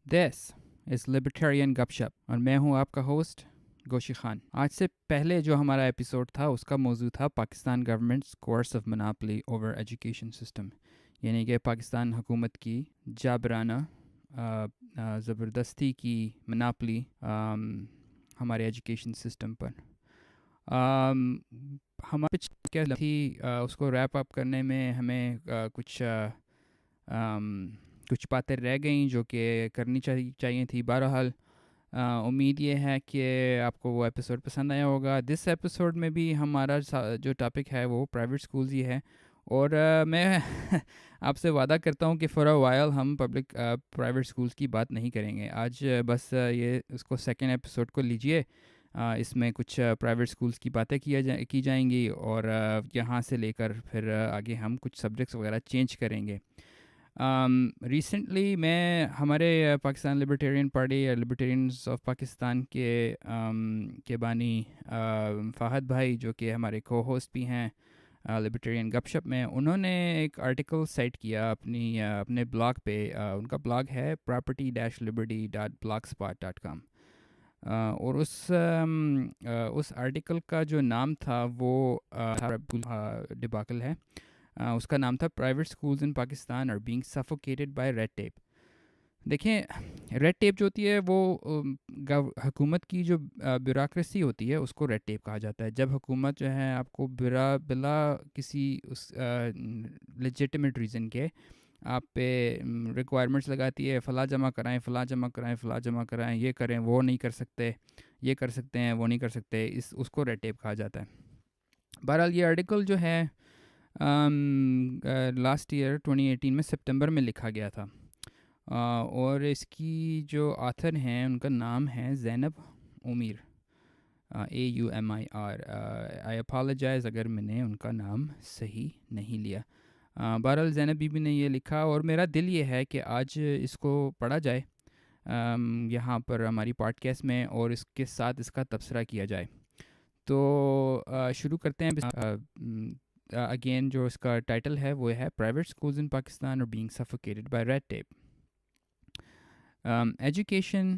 This is Libertarian Gupshup اور میں ہوں آپ کا ہوسٹ گوشی خان. آج سے پہلے جو ہمارا ایپیسوڈ تھا اس کا موضوع تھا Pakistan governments course of monopoly over education system, یعنی کہ پاکستان حکومت کی جابرانہ زبردستی کی مناپلی ہمارے ایجوکیشن سسٹم پر. ہمارے کیا تھی اس کو ریپ اپ کرنے میں ہمیں کچھ باتیں رہ گئیں جو کہ کرنی چاہیے تھی. بہرحال امید یہ ہے کہ آپ کو وہ ایپیسوڈ پسند آیا ہوگا. دس ایپیسوڈ میں بھی ہمارا جو ٹاپک ہے وہ پرائیویٹ اسکولز ہی ہے، اور میں آپ سے وعدہ کرتا ہوں کہ فار اے وائل ہم پبلک پرائیویٹ اسکولز کی بات نہیں کریں گے. آج بس اس کو سیکنڈ ایپیسوڈ کو لیجئے، اس میں کچھ پرائیویٹ اسکولز کی باتیں کی جائیں گی، اور یہاں سے لے کر پھر آگے ہم کچھ سبجیکٹس وغیرہ چینج کریں گے. ریسنٹلی میں ہمارے پاکستان لبرٹیرین پارٹی یا لبرٹیرینز آف پاکستان کے بانی فہد بھائی، جو کہ ہمارے کو ہوسٹ بھی ہیں لبرٹیرین گپ شپ میں، انہوں نے ایک آرٹیکل سائٹ کیا اپنے بلاگ پہ. ان کا بلاگ ہے property-liberty.blogspot.com، اور اس آرٹیکل کا جو نام تھا وہ ڈباکل ہے. اس کا نام تھا private schools in Pakistan are being suffocated by red tape. دیکھیں، ریڈ ٹیپ جو ہوتی ہے وہ حکومت کی جو بیوروکریسی ہوتی ہے اس کو ریڈ ٹیپ کہا جاتا ہے. جب حکومت جو ہے آپ کو بلا کسی اس لیجیٹمیٹ ریزن کے آپ پہ ریکوائرمنٹس لگاتی ہے، فلاں جمع کرائیں، فلاں جمع کرائیں، فلاں جمع کرائیں، یہ کریں، وہ نہیں کر سکتے، یہ کر سکتے ہیں، وہ نہیں کر سکتے، اس کو ریڈ ٹیپ کہا جاتا ہے. بہرحال یہ آرٹیکل جو ہے لاسٹ ایئر 2018 میں سپتمبر میں لکھا گیا تھا، اور اس کی جو آتھر ہیں ان کا نام ہے زینب امیر، AUMIR. آئی اپالوجائز اگر میں نے ان کا نام صحیح نہیں لیا. بہرحال زینب بی بی نے یہ لکھا، اور میرا دل یہ ہے کہ آج اس کو پڑھا جائے یہاں پر ہماری پوڈ کاسٹ میں، اور اس کے ساتھ اس کا تبصرہ کیا جائے. تو شروع کرتے ہیں. اگین جو اس کا ٹائٹل ہے وہ ہے private schools in Pakistan are being suffocated by red tape. Education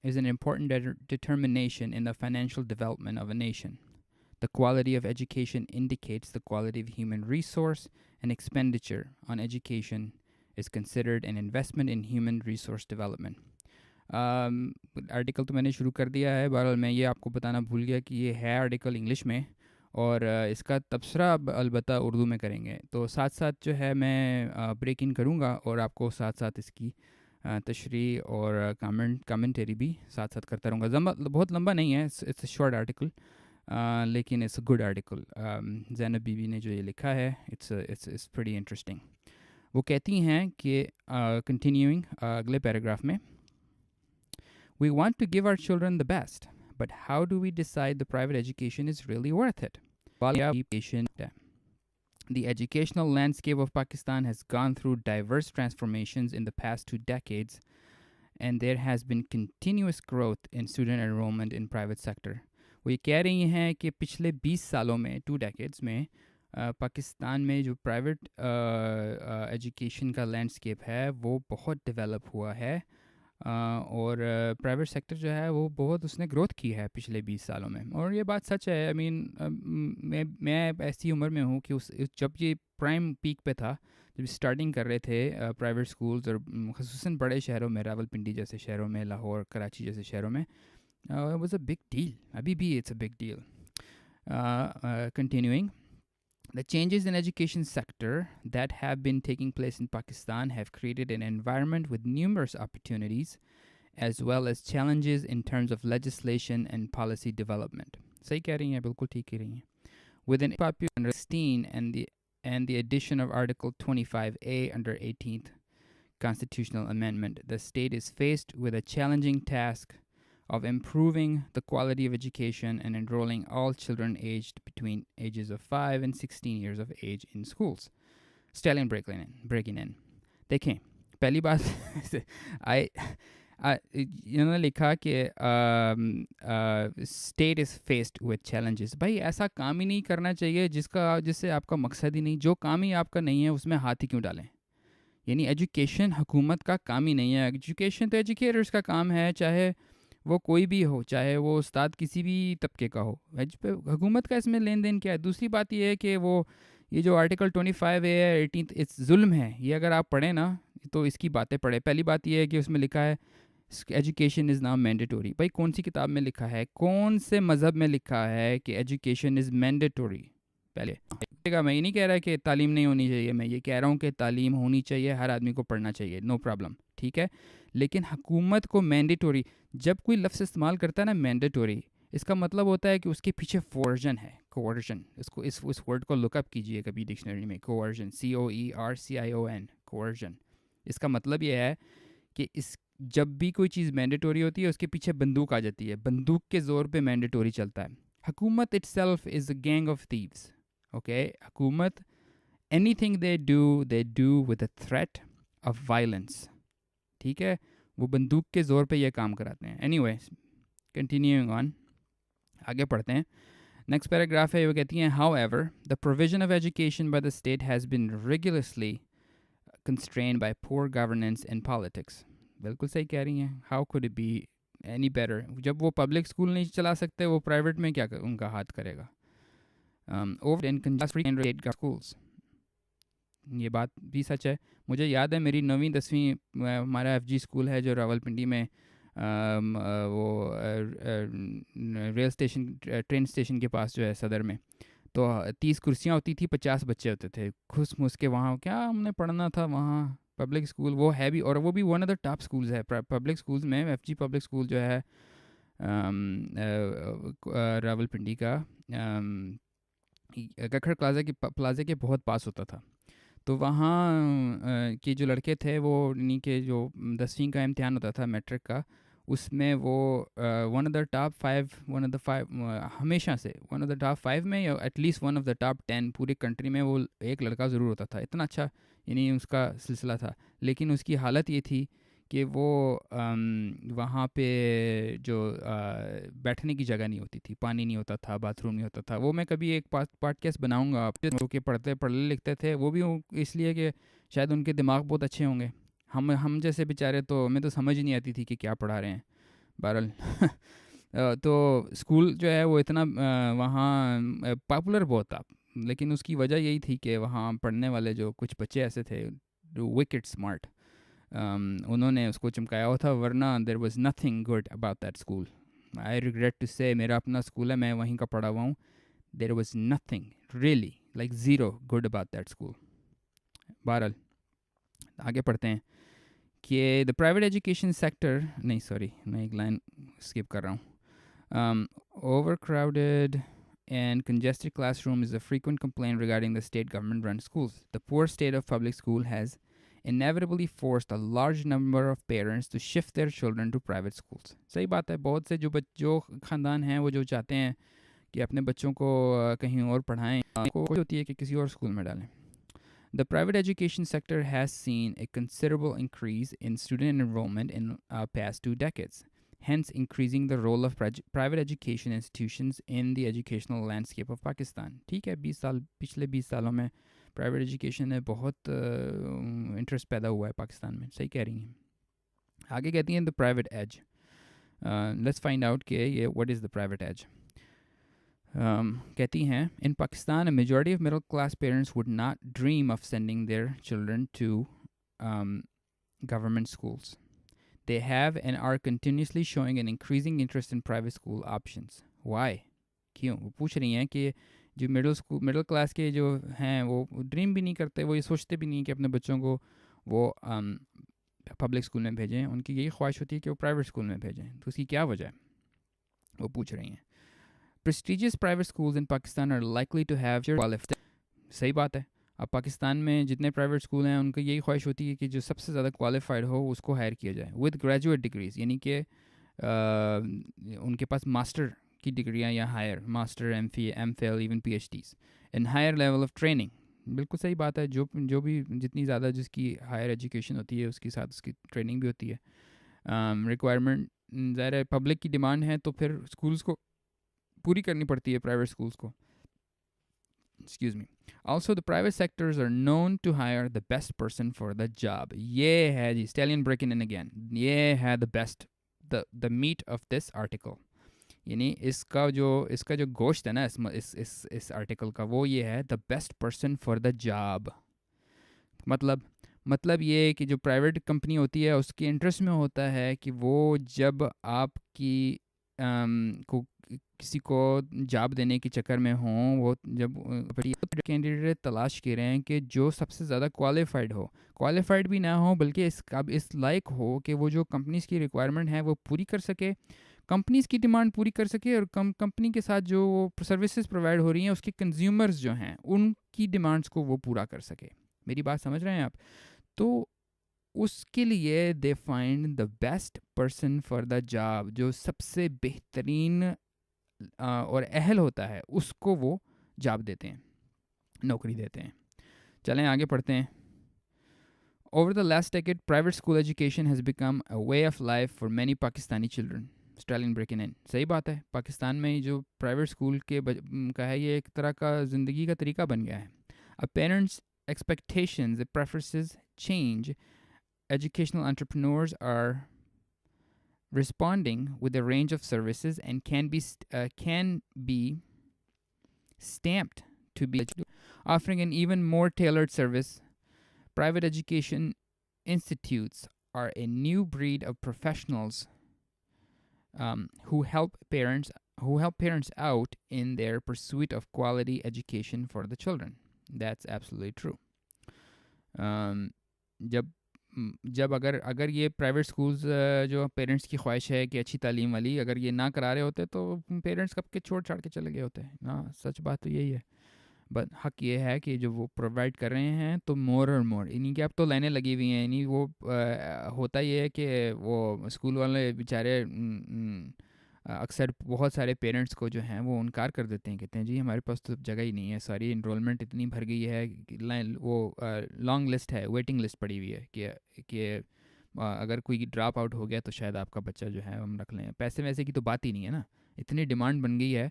is an important determination in the financial development of a nation. The quality of education indicates the quality of human resource, and expenditure on education is considered an investment in human resource development. Article تو میں نے شروع کر دیا ہے. بہرحال میں یہ آپ کو بتانا بھول گیا کہ یہ ہے آرٹیکل انگلش میں، اور اس کا تبصرہ البتہ اردو میں کریں گے. تو ساتھ ساتھ جو ہے میں بریک ان کروں گا، اور آپ کو ساتھ ساتھ اس کی تشریح اور کامنٹری بھی ساتھ ساتھ کرتا رہوں گا. بہت لمبا نہیں ہے، اٹس اے شارٹ آرٹیکل، لیکن it's a good article. Zainab Bibi نے جو یہ لکھا ہے اٹس پریٹی انٹرسٹنگ. وہ کہتی ہیں کہ کنٹینیوئنگ اگلے پیراگراف میں، We want to give our children the best, but how do we decide the private education is really worth it? The educational landscape of Pakistan has gone through diverse transformations in the past 2 decades, and there has been continuous growth in student enrollment in private sector. وہ یہ کہہ رہی ہیں کہ پچھلے 20 سالوں میں 2 decades میں پاکستان میں جو پرائیویٹ ایجوکیشن کا لینڈسکیپ ہے وہ بہت ڈیولپ ہوا ہے، اور پرائیویٹ سیکٹر جو ہے وہ بہت اس نے گروتھ کی ہے پچھلے 20 سالوں میں. اور یہ بات سچ ہے. میں ایسی عمر میں ہوں کہ جب یہ پرائم پیک پہ تھا، جب اسٹارٹنگ کر رہے تھے پرائیویٹ اسکولز، اور خصوصاً بڑے شہروں میں، راولپنڈی جیسے شہروں میں، لاہور، کراچی جیسے شہروں میں، واز اے بگ ڈیل. ابھی بھی it's a big deal. Continuing, the changes in education sector that have been taking place in Pakistan have created an environment with numerous opportunities as well as challenges in terms of legislation and policy development. صحیح کہہ رہی ہیں، بالکل ٹھیک کہہ رہی ہیں. With an popular under 16 and the addition of Article 25A under 18th Constitutional Amendment, the state is faced with a challenging task of improving the quality of education and enrolling all children aged between ages of 5 and 16 years of age in schools. Stallion breaking in. دیکھیں، پہلی بات انہوں نے لکھا کہ state is faced with challenges. بھائی ایسا کام ہی نہیں کرنا چاہیے جس سے آپ کا مقصد ہی نہیں. جو کام ہی آپ کا نہیں ہے اس میں ہاتھ ہی کیوں ڈالیں؟ یعنی ایجوکیشن حکومت کا کام ہی نہیں ہے. ایجوکیشن تو ایجوکیٹرس کا کام ہے, چاہے وہ کوئی بھی ہو, چاہے وہ استاد کسی بھی طبقے کا ہو. حکومت کا اس میں لین دین کیا ہے؟ دوسری بات یہ ہے کہ وہ یہ جو آرٹیکل 25 ہے 18 اس ظلم ہے. یہ اگر آپ پڑھیں نا تو اس کی باتیں پڑھیں. پہلی بات یہ ہے کہ اس میں لکھا ہے ایجوکیشن از ناٹ مینڈیٹوری. بھائی کون سی کتاب میں لکھا ہے, کون سے مذہب میں لکھا ہے کہ ایجوکیشن از مینڈیٹوری؟ پہلے میں یہ نہیں کہہ رہا کہ تعلیم نہیں ہونی چاہیے, میں یہ کہہ رہا ہوں کہ تعلیم ہونی چاہیے, ہر آدمی کو پڑھنا چاہیے, نو پرابلم, ٹھیک ہے. لیکن حکومت کو مینڈیٹوری, جب کوئی لفظ استعمال کرتا ہے نا مینڈیٹوری, اس کا مطلب ہوتا ہے کہ اس کے پیچھے کوورژن ہے. کوورژن, اس ورڈ کو لک اپ کیجئے کبھی ڈکشنری میں. Conversion, COERCION, conversion. اس کا مطلب یہ ہے کہ جب بھی کوئی چیز مینڈیٹوری ہوتی ہے اس کے پیچھے بندوق آ جاتی ہے, بندوق کے زور پہ مینڈیٹوری چلتا ہے. حکومت itself is a gang of thieves. Okay, حکومت anything they do with a threat of violence, ٹھیک ہے. وہ بندوق کے زور پہ یہ کام کراتے ہیں. اینی وے, کنٹینیوئنگ آن, آگے پڑھتے ہیں. نیکسٹ پیراگراف ہے, وہ کہتی ہیں however the provision of education by the state has been regularly constrained by poor governance and politics. بالکل صحیح کہہ رہی ہیں. How could it be any better? جب وہ پبلک اسکول نہیں چلا سکتے, وہ پرائیویٹ میں کیا ان کا ہاتھ کرے گا؟ schools. یہ بات بھی سچ ہے. مجھے یاد ہے میری 9ویں 10ویں, ہمارا FG اسکول ہے جو راول پنڈی میں وہ ریل اسٹیشن ٹرین اسٹیشن کے پاس جو ہے صدر میں, تو 30 کرسیاں ہوتی تھی, 50 بچے ہوتے تھے. گھس مس کے وہاں کیا ہم نے پڑھنا تھا وہاں. پبلک اسکول وہ ہے بھی, اور وہ بھی one of the top schools ہے پبلک اسکولز میں. FG پبلک اسکول جو ہے راول پنڈی کا ککھڑ پلازے کے بہت پاس ہوتا تھا. تو وہاں کے جو لڑکے تھے, وہ انہیں کے جو 10ویں کا امتحان ہوتا تھا میٹرک کا, اس میں وہ ون آف دا ٹاپ 5 ہمیشہ سے ون آف دا ٹاپ 5 میں, یا at least one of the top 10 پوری کنٹری میں وہ ایک لڑکا ضرور ہوتا تھا. اتنا اچھا یعنی اس کا سلسلہ تھا. لیکن اس کی حالت یہ تھی کہ وہ وہاں پہ جو بیٹھنے کی جگہ نہیں ہوتی تھی, پانی نہیں ہوتا تھا, باتھ روم نہیں ہوتا تھا. وہ میں کبھی ایک پوڈ کاسٹ بناؤں گا آپ کے پڑھتے لکھتے تھے, وہ بھی اس لیے کہ شاید ان کے دماغ بہت اچھے ہوں گے. ہم جیسے بیچارے تو ہمیں تو سمجھ نہیں آتی تھی کہ کیا پڑھا رہے ہیں. بہرحال تو اسکول جو ہے وہ اتنا وہاں پاپولر بہت تھا, لیکن اس کی وجہ یہی تھی کہ وہاں پڑھنے والے جو کچھ بچے ایسے تھے وکٹ اسمارٹ, انہوں نے اس کو چمکایا ہوا تھا. ورنہ there was nothing good about that school. I regret to say, میرا اپنا اسکول ہے, میں وہیں کا پڑھا ہوا ہوں. دیر was nothing really like zero good about that school. بہرحال آگے پڑھتے ہیں کہ دا پرائیویٹ ایجوکیشن سیکٹر, نہیں سوری میں ایک لائن اسکپ کر رہا ہوں. Over crowded and congested classroom is a frequent complaint regarding the state government run schools. The poor state of public school has inevitably forced a large number of parents to shift their children to private schools. صحیح بات ہے. بہت سے جو خاندان ہیں وہ جو چاہتے ہیں کہ اپنے بچوں کو کہیں اور پڑھائیں, کوشش ہوتی ہے کہ کسی اور اسکول میں ڈالیں. The private education sector has seen a considerable increase in student enrollment in past 2 decades. Hence increasing the role of private education institutions in the educational landscape of Pakistan. ٹھیک ہے, پچھلے 20 سالوں میں پرائیویٹ ایجوکیشن میں بہت interest پیدا ہوا ہے پاکستان میں. صحیح کہہ رہی ہیں. آگے کہتی ہیں the private edge. Let's find out کہ یہ what is the private edge. کہتی ہیں in Pakistan a majority of middle class parents would not dream of sending their children to government schools. They have and are continuously showing an increasing interest in private school options. Why? کیوں؟ وہ پوچھ رہی ہیں کہ جو middle class کے جو ہیں وہ ڈریم بھی نہیں کرتے, وہ یہ سوچتے بھی نہیں کہ اپنے بچوں کو وہ پبلک اسکول میں بھیجیں. ان کی یہی خواہش ہوتی ہے کہ وہ پرائیویٹ اسکول میں بھیجیں. تو اس کی کیا وجہ ہے وہ پوچھ رہی ہیں. Prestigious private schools in Pakistan are likely to have qualified. صحیح بات ہے. اب پاکستان میں جتنے پرائیویٹ اسکول ہیں ان کی یہی خواہش ہوتی ہے کہ جو سب سے زیادہ کوالیفائڈ ہو اس کو ہائر کیا جائے ود گریجویٹ ڈگریز, یعنی کہ ان کے پاس ماسٹر کی ڈگریاں یا higher, master, M Phil, even PhDs and higher level of training. بالکل صحیح بات ہے. جو بھی جتنی زیادہ جس کی ہائر ایجوکیشن ہوتی ہے اس کے ساتھ اس کی ٹریننگ بھی ہوتی ہے. ریکوائرمنٹ ظاہر ہے پبلک کی ڈیمانڈ ہے تو پھر اسکولس کو پوری کرنی پڑتی ہے پرائیویٹ اسکولس کو. Excuse me. Also, the private sectors are known to hire the best person for the job. یہ ہے جی stallion breaking in again. یہ ہے the best, the meat of this article. یعنی اس کا جو گوشت ہے نا اس آرٹیکل کا وہ یہ ہے the best person for the job. مطلب یہ کہ جو پرائیویٹ کمپنی ہوتی ہے اس کے انٹرسٹ میں ہوتا ہے کہ وہ جب آپ کی کسی کو جاب دینے کے چکر میں ہوں وہ جب کینڈیڈیٹ تلاش کر رہے ہیں کہ جو سب سے زیادہ کوالیفائڈ بھی نہ ہو بلکہ اس لائق ہو کہ وہ جو کمپنیز کی ریکوائرمنٹ ہے وہ پوری کر سکے, کمپنیز کی ڈیمانڈ پوری کر سکے, اور کمپنی کے ساتھ جو سروسز پرووائڈ ہو رہی ہیں اس کے کنزیومرز جو ہیں ان کی ڈیمانڈس کو وہ پورا کر سکے. میری بات سمجھ رہے ہیں آپ؟ تو اس کے لیے they find the best person for the job, جو سب سے بہترین اور اہل ہوتا ہے اس کو وہ جاب دیتے ہیں, نوکری دیتے ہیں. چلیں آگے پڑھتے ہیں. Over the last decade, private school education has become a way of life for many Pakistani children. Stallion breaking in. صحیح بات ہے, پاکستان میں جو پرائیویٹ اسکول کا ہے یہ ایک طرح کا زندگی کا طریقہ بن گیا ہے. A parent's expectations and preferences change. Educational entrepreneurs are responding with a range of services and can be stamped to be offering an even more tailored service. Private education institutes are a new breed of professionals who help parents out in their pursuit of quality education for the children. That's absolutely true. جب اگر یہ private schools جو parents کی خواہش ہے کہ اچھی تعلیم والی اگر یہ نہ کرا رہے ہوتے تو پیرنٹس کب کے چھوڑ چھاڑ کے چلے گئے ہوتے ہیں. ہاں سچ بات تو یہی ہے. بٹ حق یہ ہے کہ جو وہ پرووائڈ کر رہے ہیں تو مور اور مور انہیں کی اب تو لائنیں لگی ہوئی ہیں. یعنی وہ ہوتا یہ ہے کہ وہ اسکول والے بیچارے اکثر بہت سارے پیرنٹس کو جو ہیں وہ انکار کر دیتے ہیں, کہتے ہیں جی ہمارے پاس تو جگہ ہی نہیں ہے, ساری انرولمنٹ اتنی بھر گئی ہے, وہ لانگ لسٹ ہے, ویٹنگ لسٹ پڑی ہوئی ہے کہ اگر کوئی ڈراپ آؤٹ ہو گیا تو شاید آپ کا بچہ جو ہے ہم رکھ لیں. پیسے ویسے کی تو بات ہی نہیں ہے نا, اتنی ڈیمانڈ بن گئی ہے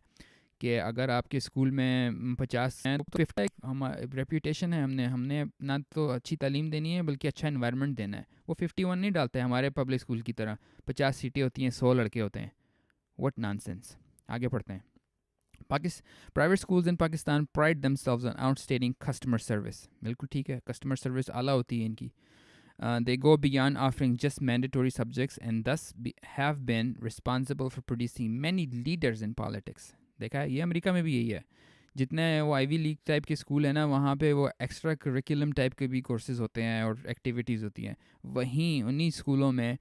کہ اگر آپ کے اسکول میں 50 ہیں تو 50 ہمارا ریپوٹیشن ہے, ہم نے نہ تو اچھی تعلیم دینی ہے بلکہ اچھا انوائرمنٹ دینا ہے. وہ 51 نہیں ڈالتے ہمارے پبلک اسکول کی طرح, 50 سیٹیں ہوتی ہیں, 100 لڑکے ہوتے ہیں. What nonsense. آگے پڑھتے ہیں. Private schools in Pakistan pride themselves on outstanding customer service. بالکل ٹھیک ہے, کسٹمر سروس اعلیٰ ہوتی ہے ان کی. They go beyond offering just mandatory subjects and thus have been responsible for producing many leaders in politics. دیکھا ہے, یہ امریکہ میں بھی یہی ہے. جتنے وہ آئی وی لیگ ٹائپ کے اسکول ہیں نا وہاں پہ وہ ایکسٹرا کریکولم ٹائپ کے بھی کورسز ہوتے ہیں اور ایکٹیویٹیز ہوتی ہیں. وہیں انہی اسکولوں میں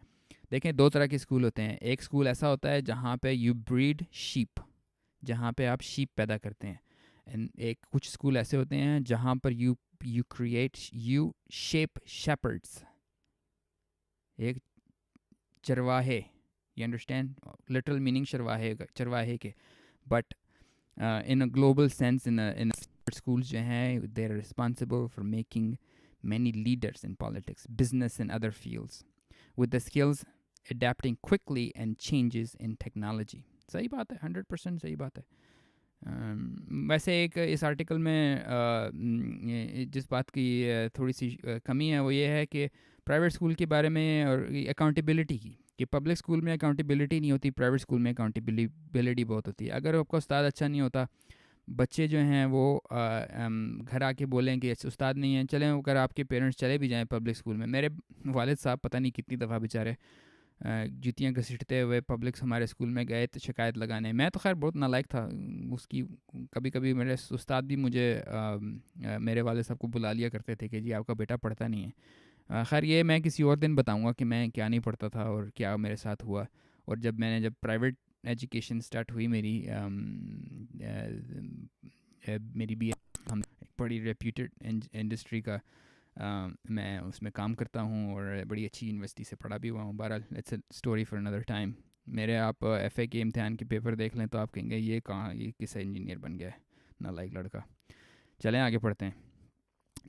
دیکھیں 2 طرح کے اسکول ہوتے ہیں. ایک اسکول ایسا ہوتا ہے جہاں پہ یو بریڈ شیپ, جہاں پہ آپ شیپ پیدا کرتے ہیں. ایک کچھ اسکول ایسے ہوتے ہیں جہاں پر یو شیپ شیپرڈس, ایک چرواہے, یو انڈرسٹینڈ لٹرل میننگ چرواہے کے. But in a global sense in schools جو ہیں they are responsible for making many leaders in politics, business and other fields with the skills adapting quickly and changes in technology. صحیح بات ہے, 100% صحیح بات ہے. ویسے ایک اس آرٹیکل میں جس بات کی تھوڑی سی کمی ہے وہ یہ ہے کہ پرائیویٹ اسکول کے بارے میں اور اکاؤنٹیبلٹی کی, کہ پبلک اسکول میں اکاؤنٹیبلٹی نہیں ہوتی, پرائیویٹ اسکول میں اکاؤنٹیبلٹی بہت ہوتی ہے. اگر آپ کا استاد اچھا نہیں ہوتا, بچے جو ہیں وہ گھر آ کے بولیں کہ استاد نہیں ہیں, چلیں اگر آپ کے پیرنٹس چلے بھی جائیں پبلک اسکول میں. میرے والد صاحب پتہ نہیں کتنی دفعہ بیچارے جوتیاں گھسیٹتے ہوئے پبلک ہمارے اسکول میں گئے تو شکایت لگانے. میں تو خیر بہت نالائق تھا اس کی, کبھی میرے استاد بھی مجھے میرے والد صاحب کو بلا لیا کرتے تھے کہ جی آپ کا بیٹا پڑھتا نہیں ہے. خیر یہ میں کسی اور دن بتاؤں گا کہ میں کیا نہیں پڑھتا تھا اور کیا میرے ساتھ ہوا. اور جب پرائیویٹ ایجوکیشن سٹارٹ ہوئی میری بھی ہم بڑی ریپیوٹیڈ انڈسٹری کا میں اس میں کام کرتا ہوں اور بڑی اچھی یونیورسٹی سے پڑھا بھی ہوا ہوں. بہرحال it's a story for another time. میرے آپ ایف اے کے امتحان کے پیپر دیکھ لیں تو آپ کہیں گے یہ کس انجینئر بن گیا ہے, نالائق لڑکا. چلیں آگے پڑھتے ہیں.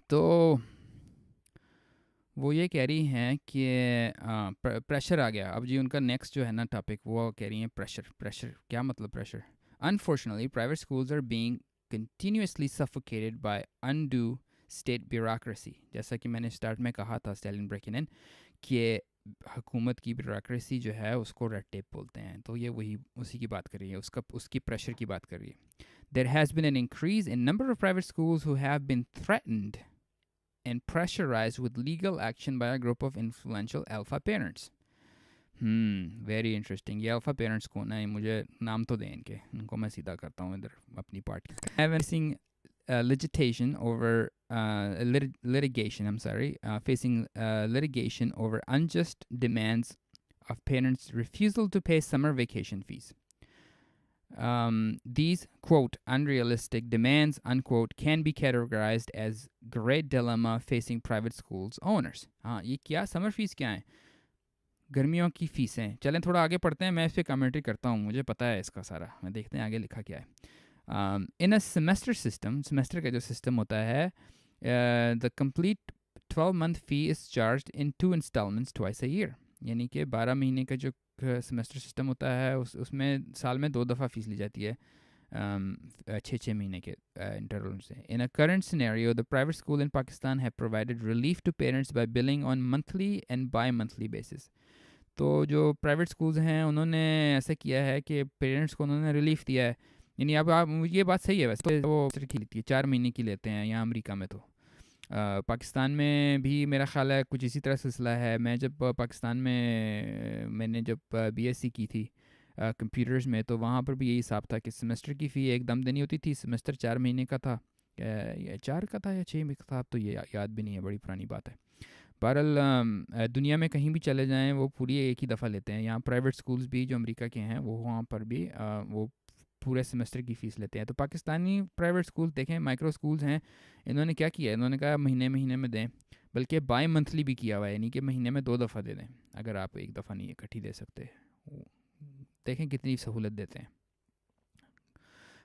تو وہ یہ کہہ رہی ہیں کہ پریشر آ گیا. اب جی ان کا نیکسٹ جو ہے نا ٹاپک وہ کہہ رہی ہیں پریشر. کیا مطلب pressure? Unfortunately, private schools are being continuously suffocated by undue state bureaucracy. جیسا کہ میں نے اسٹارٹ میں کہا تھا اسٹیلن بریکنن کہ حکومت کی بیوروکریسی جو ہے اس کو ریڈ ٹیپ بولتے ہیں. تو یہ وہی اسی کی بات کر رہی ہے, اس کی پریشر کی بات کر رہی ہے. There has been an increase in number of private schools who have been threatened and pressurized with legal action by a group of influential alpha parents. Very interesting. یہ alpha parents کون ہیں؟ مجھے نام تو دیں ان کو میں سیدھا کرتا ہوں ادھر اپنی party. Facing litigation over unjust demands of parents' refusal to pay summer vacation fees. These, quote, unrealistic demands, unquote, can be categorized as great dilemma facing private schools owners. یہ کیا سمر فیس کیا ہیں؟ گرمیوں کی فیسیں. چلیں تھوڑا آگے پڑھتے ہیں, میں اس پہ کمنٹری کرتا ہوں, مجھے پتا ہے اس کا سارا. میں دیکھتے ہیں آگے لکھا کیا ہے. In a semester system, semester کا جو سسٹم ہوتا ہے, the complete 12-month fee is charged in 2 installments twice a year. یعنی کہ 12 مہینے کا جو سیمسٹر سسٹم ہوتا ہے اس میں سال میں 2 دفعہ فیس لی جاتی ہے 6 مہینے کے انٹرول سے. In a current scenario, the private school in Pakistan have provided relief to parents by billing on monthly and bi-monthly basis. تو جو پرائیویٹ سکولز ہیں انہوں نے ایسا کیا ہے کہ پیرنٹس کو انہوں نے ریلیف دیا ہے. یعنی اب آپ یہ بات صحیح ہے ویسے, وہ کی لیتی ہے 4 مہینے کی لیتے ہیں یہاں امریکہ میں. تو پاکستان میں بھی میرا خیال ہے کچھ اسی طرح سلسلہ ہے. میں جب پاکستان میں نے جب بی ایس سی کی تھی کمپیوٹرز میں, تو وہاں پر بھی یہی حساب تھا کہ سیمسٹر کی فی ایک دم دینی ہوتی تھی. سیمسٹر 4 مہینے کا تھا, 4 کا تھا یا 6 میں تھا, اب تو یہ یاد بھی نہیں ہے, بڑی پرانی بات ہے. بہرحال دنیا میں کہیں بھی چلے جائیں وہ پوری ایک ہی دفعہ لیتے ہیں. یہاں پرائیویٹ سکولز بھی جو امریکہ کے ہیں وہ وہاں پر بھی وہ پورے سیمسٹر کی فیس لیتے ہیں. تو پاکستانی پرائیویٹ سکول دیکھیں, مائکرو سکولز ہیں, انہوں نے کیا کیا ہے, انہوں نے کہا مہینے میں دیں, بلکہ بائی منتھلی بھی کیا ہوا ہے, یعنی کہ مہینے میں 2 دفعہ دے دیں اگر آپ ایک دفعہ نہیں اکٹھی دے سکتے. دیکھیں کتنی سہولت دیتے ہیں.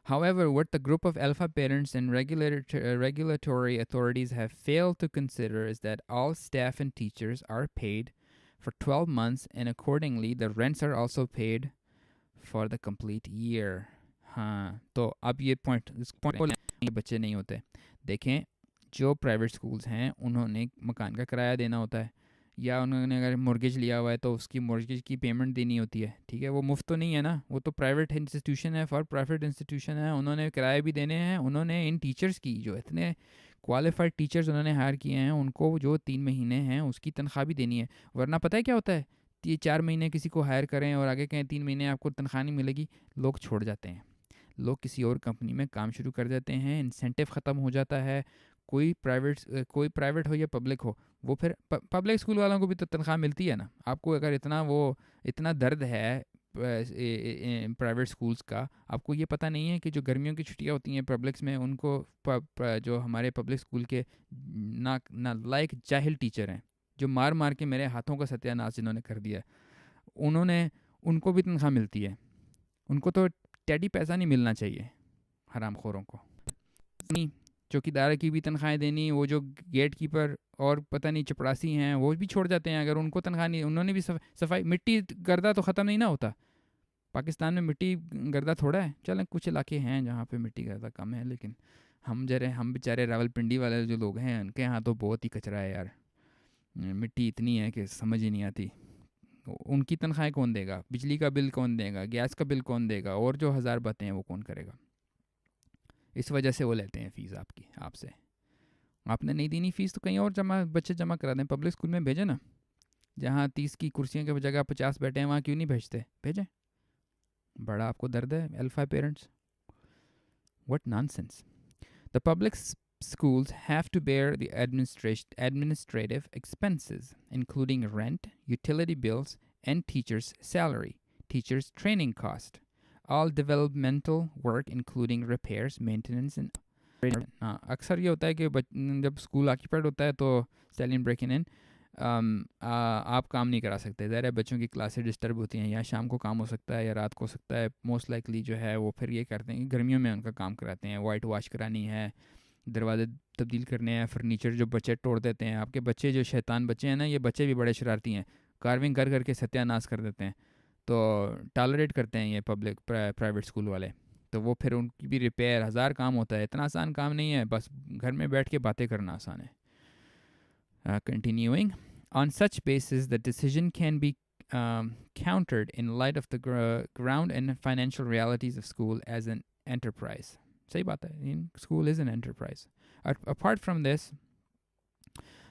However, what the group of alpha parents and regulatory authorities have failed to consider is that all staff and teachers are paid for 12 months, and accordingly, the rents are also paid for the complete year. تو اب یہ point بچے نہیں ہوتے. دیکھیں جو private schools ہیں انہوں نے مکان کا کرایہ دینا ہوتا ہے, یا انہوں نے اگر مورگیج لیا ہوا ہے تو اس کی مورگیج کی پیمنٹ دینی ہوتی ہے. ٹھیک ہے, وہ مفت تو نہیں ہے نا, وہ تو پرائیویٹ انسٹیٹیوشن ہے, فار پرائیویٹ انسٹیٹیوشن ہے, انہوں نے کرایہ بھی دینے ہیں. انہوں نے ان ٹیچرز کی جو اتنے کوالیفائڈ ٹیچرز انہوں نے ہائر کیے ہیں ان کو جو 3 مہینے ہیں اس کی تنخواہ بھی دینی ہے. ورنہ پتہ ہے کیا ہوتا ہے, یہ 4 مہینے کسی کو ہائر کریں اور آگے کہیں 3 مہینے آپ کو تنخواہ نہیں ملے گی, لوگ چھوڑ جاتے ہیں, لوگ کسی اور کمپنی میں کام شروع کر دیتے ہیں, انسینٹیو ختم ہو جاتا ہے. کوئی پرائیویٹ ہو یا پبلک ہو, وہ پھر پبلک اسکول والوں کو بھی تو تنخواہ ملتی ہے نا. آپ کو اگر اتنا درد ہے پرائیویٹ اسکولس کا, آپ کو یہ پتہ نہیں ہے کہ جو گرمیوں کی چھٹیاں ہوتی ہیں پبلکس میں, ان کو جو ہمارے پبلک اسکول کے نالائق جاہل ٹیچر ہیں جو مار کے میرے ہاتھوں کا ستیہ ناش جنہوں نے کر دیا, ان کو بھی تنخواہ ملتی ہے. ان کو تو ٹیڈی پیسہ نہیں ملنا چاہیے حرام خوروں کو. چوکیدار کی بھی تنخواہیں دینی, وہ جو گیٹ کیپر اور پتہ نہیں چپڑاسی ہیں وہ بھی چھوڑ جاتے ہیں اگر ان کو تنخواہ نہیں. انہوں نے بھی صفائی, مٹی گردہ تو ختم نہیں نہ ہوتا. پاکستان میں مٹی گردہ تھوڑا ہے, چلیں کچھ علاقے ہیں جہاں پہ مٹی گردہ کم ہے, لیکن ہم بیچارے راولپنڈی والے جو لوگ ہیں ان کے یہاں تو بہت ہی کچرا ہے یار. مٹی اتنی ہے کہ سمجھ ہی نہیں آتی. ان کی تنخواہیں کون دے گا, بجلی کا بل کون دے گا, گیس کا بل کون دے گا, اور جو 1000 باتیں ہیں وہ کون کرے گا. اس وجہ سے وہ لیتے ہیں فیس آپ سے. آپ نے نہیں دینی فیس تو کہیں اور بچے جمع کرا دیں, پبلک اسکول میں بھیجیں نا, جہاں 30 کی کرسیوں کے جگہ 50 بیٹھے ہیں وہاں کیوں نہیں بھیجتے, بھیجیں. بڑا آپ کو درد ہے alpha parents. What nonsense. The public schools have to bear the administrative expenses, including rent, utility bills, and teachers' salary, teachers' training cost, all developmental work including repairs, maintenance, and اکثر یہ ہوتا ہے کہ جب اسکول آکیپائڈ ہوتا ہے تو Stalin بریکن ان آپ کام نہیں کرا سکتے. ظاہر ہے بچوں کی کلاسیں ڈسٹرب ہوتی ہیں, یا شام کو کام ہو سکتا ہے یا رات کو ہو سکتا ہے. موسٹ لائکلی جو ہے وہ پھر یہ کرتے ہیں کہ گرمیوں میں ان کا کام کراتے ہیں, وائٹ واش کرانی ہے, دروازے تبدیل کرنے ہیں, فرنیچر جو بچے توڑ دیتے ہیں. آپ کے بچے جو شیطان بچے ہیں نا, یہ بچے بھی بڑے شرارتی ہیں, کارونگ کر کے ستیہ ناش کر دیتے ہیں. تو ٹالریٹ کرتے ہیں یہ پرائیویٹ اسکول والے. تو وہ پھر ان کی بھی ریپیئر 1000 کام ہوتا ہے. اتنا آسان کام نہیں ہے, بس گھر میں بیٹھ کے باتیں کرنا آسان ہے. Continuing, on such basis, the decision can be countered in light of the ground and financial realities of school as an enterprise. صحیح بات ہے, school is an enterprise. Apart from this,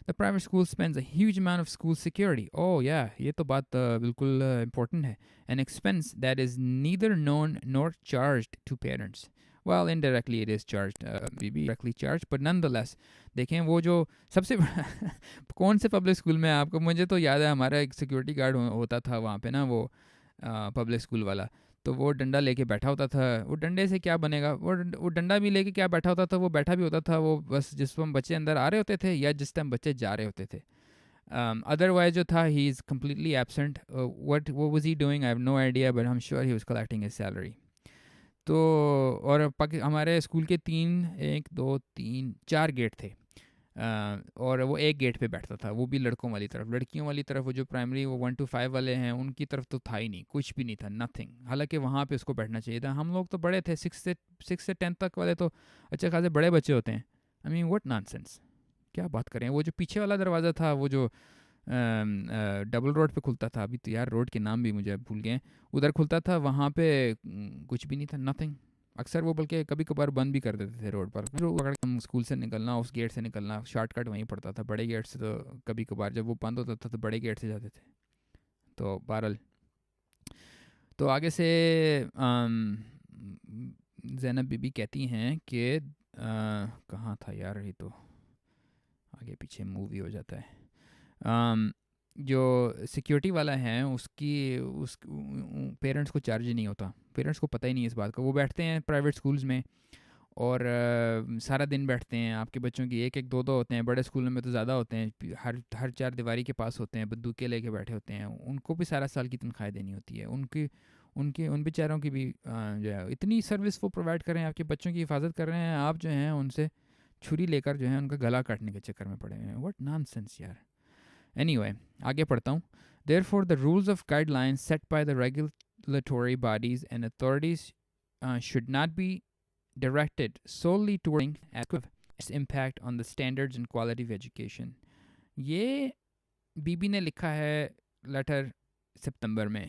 the private school spends a huge amount of school security. Oh yeah, یہ تو بات بالکل important ہے. An expense that is neither known nor charged to parents. Well, indirectly it is charged, maybe directly charged, but nonetheless, دیکھیں وہ جو سب سے کون سے پبلک اسکول میں آپ کو, مجھے تو یاد ہے ہمارا ایک سیکورٹی گارڈ ہوتا تھا وہاں پہ نا, وہ پبلک اسکول والا, تو وہ ڈنڈا لے کے بیٹھا ہوتا تھا. وہ ڈنڈے سے کیا بنے گا, وہ ڈنڈا بھی لے کے کیا بیٹھا ہوتا تھا, وہ بیٹھا بھی ہوتا تھا وہ بس جس ٹائم بچے اندر آ رہے ہوتے تھے یا جس ٹائم بچے جا رہے ہوتے تھے. ادروائز جو تھا, he is completely absent. what was he doing? I have no idea, but I'm sure he was collecting his salary. تو اور ہمارے اسکول کے 1 2 3 4 گیٹ تھے, اور وہ ایک گیٹ پہ بیٹھتا تھا, وہ بھی لڑکوں والی طرف. لڑکیوں والی طرف وہ جو پرائمری وہ 1 to 5 والے ہیں ان کی طرف تو تھا ہی نہیں, کچھ بھی نہیں تھا, نتھنگ. حالانکہ وہاں پہ اس کو بیٹھنا چاہیے تھا. ہم لوگ تو بڑے تھے, 6 سے 10 تک والے تو اچھے خاصے بڑے بچے ہوتے ہیں. I mean what nonsense, کیا بات کریں. وہ جو پیچھے والا دروازہ تھا, وہ جو ڈبل روڈ پہ کھلتا تھا, ابھی تو یار روڈ کے نام بھی مجھے بھول گئے, ادھر کھلتا تھا, وہاں پہ کچھ بھی نہیں تھا, نتھنگ. اکثر وہ بلکہ کبھی کبھار بند بھی کر دیتے تھے روڈ پر. ہم اسکول سے نکلنا, اس گیٹ سے نکلنا, شارٹ کٹ وہیں پڑتا تھا. بڑے گیٹ سے تو کبھی کبھار جب وہ بند ہوتا تھا تو بڑے گیٹ سے جاتے تھے. تو بہرحال تو آگے سے زینب بی بی کہتی ہیں کہ کہاں تھا یار, یہ تو آگے پیچھے مووی ہو جاتا ہے. جو سیکیورٹی والا ہے اس پیرنٹس کو چارج نہیں ہوتا, پیرنٹس کو پتہ ہی نہیں اس بات کا. وہ بیٹھتے ہیں پرائیویٹ اسکولز میں اور سارا دن بیٹھتے ہیں. آپ کے بچوں کی 1 2 ہوتے ہیں, بڑے اسکولوں میں تو زیادہ ہوتے ہیں, ہر 4 دیواری کے پاس ہوتے ہیں, بندوقیں لے کے بیٹھے ہوتے ہیں. ان کو بھی سارا سال کی تنخواہیں دینی ہوتی ہے. ان بیچاروں کی بھی جو ہے اتنی سروس وہ پرووائڈ کر رہے ہیں, آپ کے بچوں کی حفاظت کر رہے ہیں, آپ جو ہیں ان سے چھری لے کر جو ہے ان کا گلا کاٹنے کے چکر میں پڑے ہوئے ہیں. واٹ نان سینس یار. Anyway, آگے پڑھتا ہوں. Therefore, the rules of guidelines set by the regulatory bodies and authorities should not be directed solely toward its impact on the standards and quality of education. یہ بی بی نے لکھا ہے letter September میں.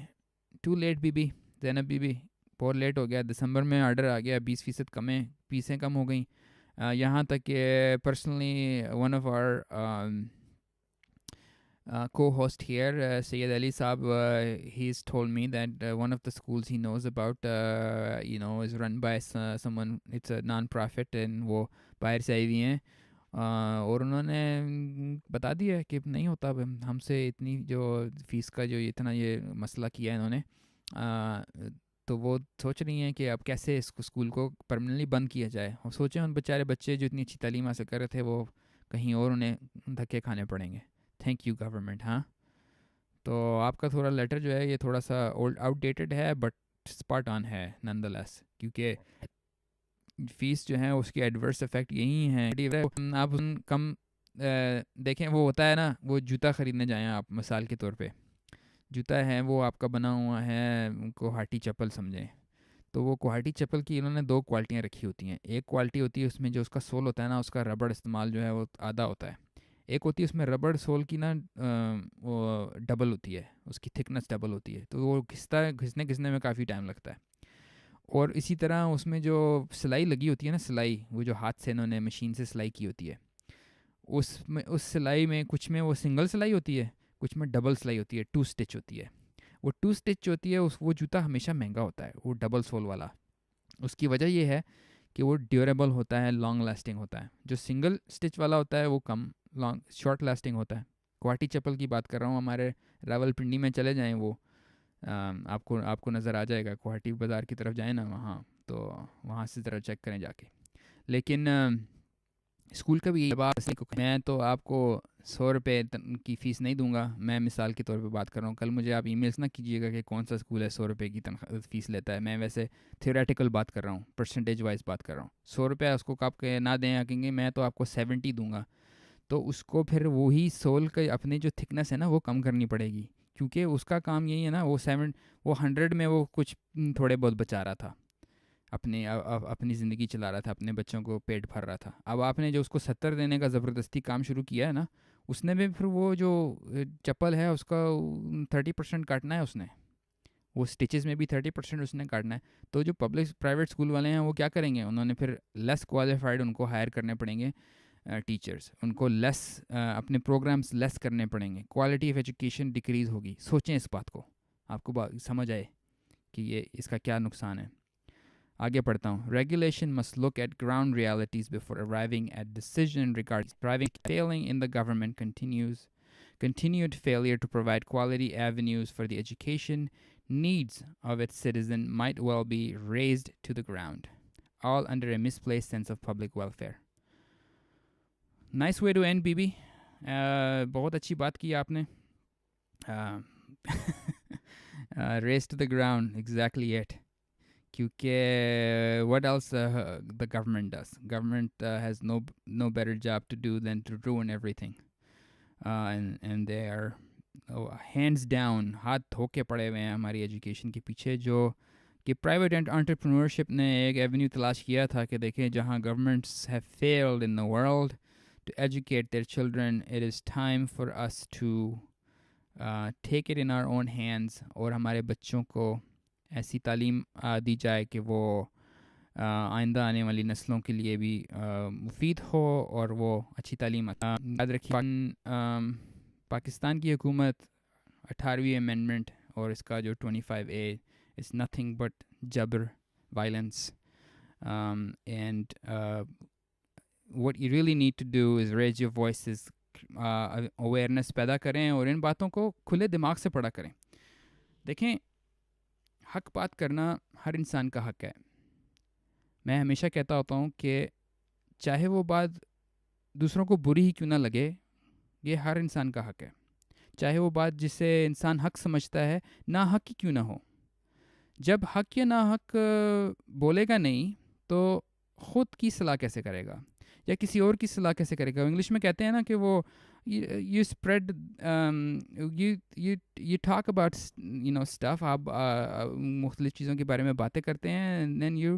Too late Bibi, Zainab Bibi, بہت late ہو گیا. دسمبر میں آرڈر آ گیا, 20% کم ہے, فیسیں کم ہو گئیں. یہاں تک کہ personally one of our co-host here, Syed Ali Saab, he's told me that one of the schools he knows about, is run by someone, it's a non-profit, and وہ باہر سے آئی ہوئی ہیں, اور انہوں نے بتا دیا کہ نہیں ہوتا ہم سے اتنی جو فیس کا جو اتنا یہ مسئلہ کیا ہے انہوں نے, تو وہ سوچ رہی ہیں کہ اب کیسے اس اسکول کو پرماننٹلی بند کیا جائے. اور سوچیں ان بیچارے بچے جو اتنی اچھی تعلیم حاصل کر رہے تھے, وہ کہیں اور انہیں دھکے کھانے پڑیں گے. Thank you government. ہاں, تو آپ کا تھوڑا لیٹر جو ہے یہ تھوڑا سا آؤٹ ڈیٹڈ ہے, بٹ اسپاٹ آن ہے نن دا لیس, کیونکہ فیس جو ہے اس کے ایڈورس افیکٹ یہی ہیں. آپ کم دیکھیں, وہ ہوتا ہے نا, وہ جوتا خریدنے جائیں آپ مثال کے طور پہ, جوتا ہے وہ آپ کا بنا ہوا ہے کوہاٹی چپل سمجھیں, تو وہ کوہاٹی چپل کی انہوں نے 2 کوالٹیاں رکھی ہوتی ہیں. ایک کوالٹی ہوتی ہے اس میں جو اس کا سول ہوتا ہے نا, اس کا ربڑ استعمال جو ہے وہ آدھا ہوتا ہے. ایک ہوتی ہے اس میں ربڑ سول کی نا وہ ڈبل ہوتی ہے, اس کی تھکنس ڈبل ہوتی ہے, تو وہ گھسنے میں کافی ٹائم لگتا ہے. اور اسی طرح اس میں جو سلائی لگی ہوتی ہے نا, سلائی وہ جو ہاتھ سے انہوں نے مشین سے سلائی کی ہوتی ہے, اس سلائی میں کچھ میں وہ سنگل سلائی ہوتی ہے, کچھ میں ڈبل سلائی ہوتی ہے, 2 اسٹچ ہوتی ہے. وہ 2 اسٹچ ہوتی ہے وہ جوتا ہمیشہ مہنگا ہوتا ہے, وہ ڈبل سول والا. اس کی وجہ یہ ہے کہ وہ ڈیوریبل ہوتا ہے, لانگ لاسٹنگ ہوتا ہے. جو سنگل اسٹچ والا ہوتا ہے وہ کم شارٹ لاسٹنگ ہوتا ہے. کوہاٹی چپل کی بات کر رہا ہوں, ہمارے راول پنڈی میں چلے جائیں, وہ آپ کو نظر آ جائے گا. کوہاٹی بازار کی طرف جائیں نا وہاں, تو وہاں سے ذرا چیک کریں جا کے. لیکن اسکول کا بھی میں تو آپ کو 100 روپے کی فیس نہیں دوں گا. میں مثال کے طور پہ بات کر رہا ہوں. کل مجھے آپ ای میلس نہ کیجیے گا کہ کون سا اسکول ہے 100 روپے کی فیس لیتا ہے. میں ویسے تھیوریٹیکل بات کر رہا ہوں, پرسنٹیج وائز بات کر رہا ہوں. 100 روپے اس کو آپ نہ دیں, کہیں گے میں تو آپ کو 70 دوں گا, تو اس کو پھر وہی سول کا اپنی جو تھکنس ہے نا وہ کم کرنی پڑے گی, کیونکہ اس کا کام یہی ہے نا, وہ 100 میں وہ کچھ تھوڑے بہت بچا رہا تھا. اپنی زندگی چلا رہا تھا, اپنے بچوں کو پیٹ بھر رہا تھا. اب آپ نے جو اس کو 70 دینے کا زبردستی کام شروع کیا ہے نا, اس نے بھی پھر وہ جو چپل ہے اس کا 30% کاٹنا ہے اس نے, وہ اسٹیچز میں بھی 30% اس نے کاٹنا ہے. تو جو پبلک پرائیویٹ اسکول والے ہیں وہ کیا کریں گے, انہوں نے پھر لیس کوالیفائڈ ان کو ہائر کرنے پڑیں گے ٹیچرز, ان کو لیس اپنے پروگرامز لیس کرنے پڑیں گے, کوالٹی آف ایجوکیشن ڈکریز ہوگی. سوچیں اس بات کو, آپ کو سمجھ آئے کہ یہ اس کا کیا نقصان ہے. آگے پڑھتا ہوں. Regulation must look at ground realities before arriving at decision regarding private filling in the government continued failure to provide quality avenues for the education needs of its citizen might well be razed to the ground, all under a misplaced sense of public welfare. Nice way to end, BB. بہت اچھی بات کی آپ نے. Raised to the ground, exactly it. کیونکہ what else the government does? Government has no better job to do than to ruin everything. And they are hands down ہاتھ دھو کے پڑے ہوئے ہیں ہماری ایجوکیشن کے پیچھے. جو کہ پرائیویٹ انٹرپرینورشپ نے ایک ایونیو تلاش کیا تھا کہ دیکھیں جہاں governments have failed in the world to educate their children, it is time for us to take it in our own hands, اور ہمارے بچوں کو ایسی تعلیم دی جائے کہ وہ آئندہ آنے والی نسلوں کے لیے بھی مفید ہو اور وہ اچھی تعلیم. یاد رکھیے پاکستان کی حکومت 18ویں امینڈمنٹ اور اس کا جو 25A is nothing but jabr, violence, and what you really need to do is raise your voices, awareness پیدا کریں اور ان باتوں کو کھلے دماغ سے پڑھا کریں. دیکھیں حق بات کرنا ہر انسان کا حق ہے. میں ہمیشہ کہتا ہوتا ہوں کہ چاہے وہ بات دوسروں کو بری ہی کیوں نہ لگے, یہ ہر انسان کا حق ہے. چاہے وہ بات جسے انسان حق سمجھتا ہے نا حق ہی کیوں نہ ہو. جب حق یا نا حق بولے گا نہیں تو خود کی صلاح کیسے کرے گا یا کسی اور کی صلاح کیسے کرے گا. انگلش میں کہتے ہیں نا کہ وہ you spread you talk about stuff, آپ مختلف چیزوں کے بارے میں باتیں کرتے ہیں, and then you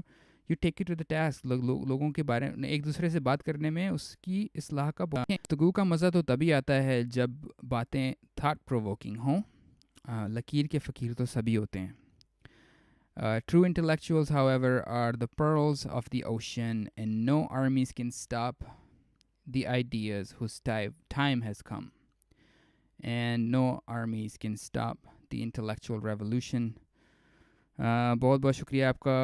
take it to the task. لوگوں کے بارے میں ایک دوسرے سے بات کرنے میں اس کی اصلاح کا گفتگو کا مزہ تو تبھی آتا ہے جب باتیں تھاٹ پرووکنگ ہوں. لکیر کے فقیر تو سبھی ہوتے ہیں. True intellectuals, however, are the pearls of the ocean, and no armies can stop the ideas whose time has come. And no armies can stop the intellectual revolution. بہت بہت شکریہ آپ کا.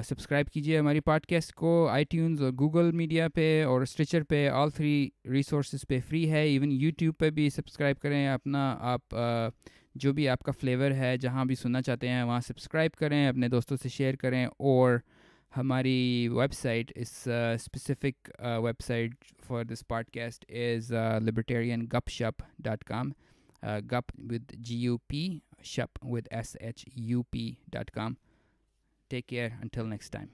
سبسکرائب کیجیے ہماری پوڈ کاسٹ کو آئی tunes اور Google media پہ اور اسٹریچر پہ, آل 3 ریسورسز پہ فری ہے. ایون یوٹیوب پہ بھی سبسکرائب کریں اپنا. آپ جو بھی آپ کا فلیور ہے جہاں بھی سننا چاہتے ہیں وہاں سبسکرائب کریں, اپنے دوستوں سے شیئر کریں. اور ہماری ویب سائٹ, اس specific website for this podcast is libertariangupshup.com. gup with GUP, shup with SHUP.com. Take care until next time.